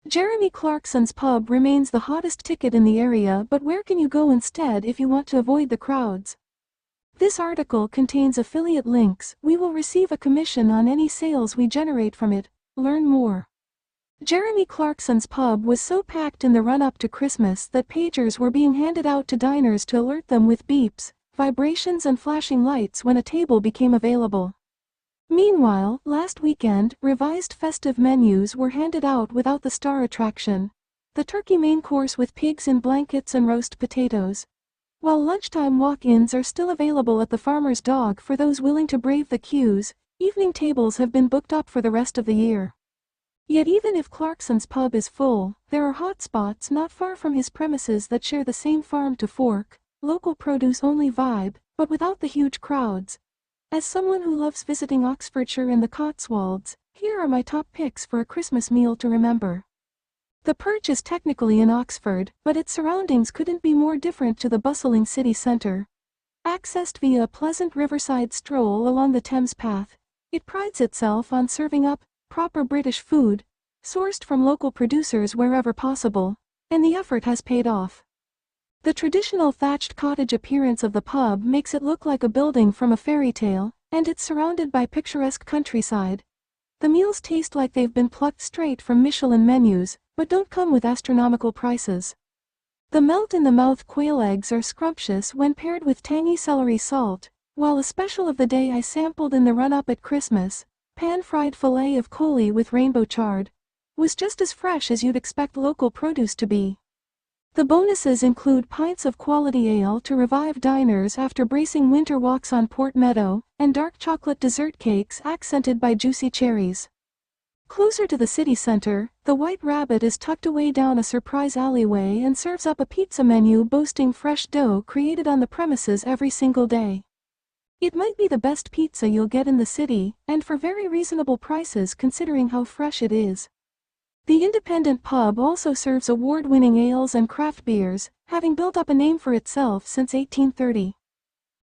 Jeremy Clarkson's pub remains the hottest ticket in the area, but where can you go instead if you want to avoid the crowds? This article contains affiliate links. We will receive a commission on any sales we generate from it. Learn more. Jeremy Clarkson's pub was so packed in the run-up to Christmas that pagers were being handed out to diners to alert them with beeps, vibrations and flashing lights when a table became available. Meanwhile, last weekend, revised festive menus were handed out without the star attraction, the turkey main course with pigs in blankets and roast potatoes. While lunchtime walk-ins are still available at the Farmer's Dog for those willing to brave the queues, evening tables have been booked up for the rest of the year. Yet even if Clarkson's pub is full, there are hot spots not far from his premises that share the same farm-to-fork, local produce-only vibe, but without the huge crowds. As someone who loves visiting Oxfordshire and the Cotswolds, here are my top picks for a Christmas meal to remember. The Perch is technically in Oxford, but its surroundings couldn't be more different to the bustling city centre. Accessed via a pleasant riverside stroll along the Thames path, it prides itself on serving up proper British food, sourced from local producers wherever possible, and the effort has paid off. The traditional thatched cottage appearance of the pub makes it look like a building from a fairy tale, and it's surrounded by picturesque countryside. The meals taste like they've been plucked straight from Michelin menus, but don't come with astronomical prices. The melt-in-the-mouth quail eggs are scrumptious when paired with tangy celery salt, while a special of the day I sampled in the run-up at Christmas, pan-fried fillet of coulis with rainbow chard, was just as fresh as you'd expect local produce to be. The bonuses include pints of quality ale to revive diners after bracing winter walks on Port Meadow, and dark chocolate dessert cakes accented by juicy cherries. Closer to the city center, the White Rabbit is tucked away down a surprise alleyway and serves up a pizza menu boasting fresh dough created on the premises every single day. It might be the best pizza you'll get in the city, and for very reasonable prices considering how fresh it is. The independent pub also serves award-winning ales and craft beers, having built up a name for itself since 1830.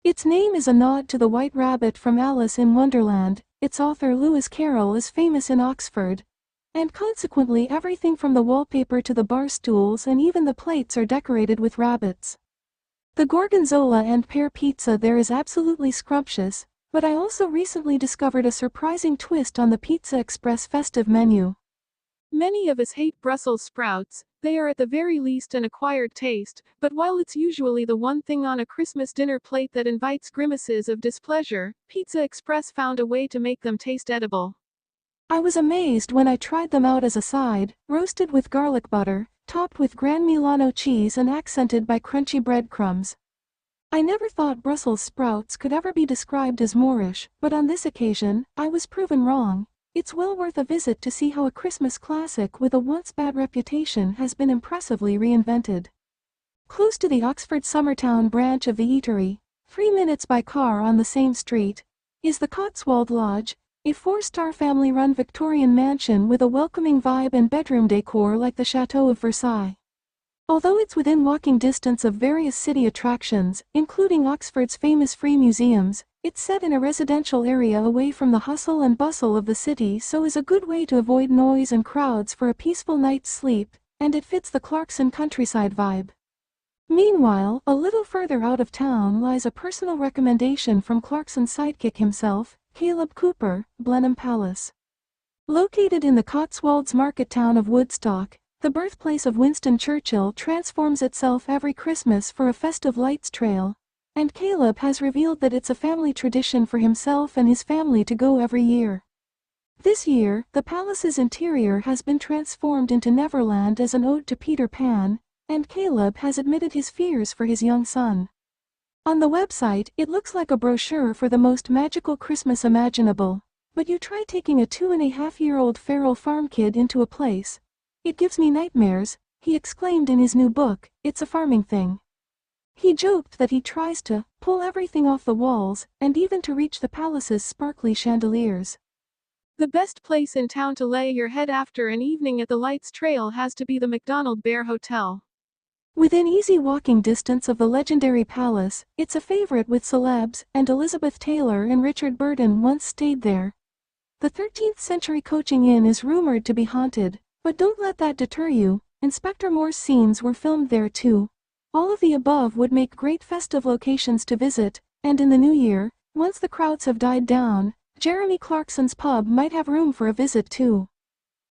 Its name is a nod to the White Rabbit from Alice in Wonderland. Its author Lewis Carroll is famous in Oxford, and consequently everything from the wallpaper to the bar stools and even the plates are decorated with rabbits. The gorgonzola and pear pizza there is absolutely scrumptious, but I also recently discovered a surprising twist on the Pizza Express festive menu. Many of us hate Brussels sprouts. They are at the very least an acquired taste, but while it's usually the one thing on a Christmas dinner plate that invites grimaces of displeasure, Pizza Express found a way to make them taste edible. I was amazed when I tried them out as a side, roasted with garlic butter, topped with Gran Milano cheese and accented by crunchy breadcrumbs. I never thought Brussels sprouts could ever be described as Moorish, but on this occasion, I was proven wrong. It's well worth a visit to see how a Christmas classic with a once-bad reputation has been impressively reinvented. Close to the Oxford Summertown branch of the eatery, 3 minutes by car on the same street, is the Cotswold Lodge, a 4-star family-run Victorian mansion with a welcoming vibe and bedroom decor like the Chateau of Versailles. Although it's within walking distance of various city attractions, including Oxford's famous free museums, it's set in a residential area away from the hustle and bustle of the city, so is a good way to avoid noise and crowds for a peaceful night's sleep, and it fits the Clarkson countryside vibe. Meanwhile, a little further out of town lies a personal recommendation from Clarkson's sidekick himself, Caleb Cooper, Blenheim Palace. Located in the Cotswolds market town of Woodstock, the birthplace of Winston Churchill transforms itself every Christmas for a festive lights trail, and Caleb has revealed that it's a family tradition for himself and his family to go every year. This year, the palace's interior has been transformed into Neverland as an ode to Peter Pan, and Caleb has admitted his fears for his young son. On the website, it looks like a brochure for the most magical Christmas imaginable, but you try taking a 2.5-year-old feral farm kid into a place. "It gives me nightmares," he exclaimed in his new book, It's a Farming Thing. He joked that he tries to pull everything off the walls, and even to reach the palace's sparkly chandeliers. The best place in town to lay your head after an evening at the Lights Trail has to be the McDonald Bear Hotel. Within easy walking distance of the legendary palace, it's a favorite with celebs, and Elizabeth Taylor and Richard Burton once stayed there. The 13th-century coaching inn is rumored to be haunted, But don't let that deter you, Inspector Moore's scenes were filmed there too. All of the above would make great festive locations to visit, and in the new year, once the crowds have died down, Jeremy Clarkson's pub might have room for a visit too.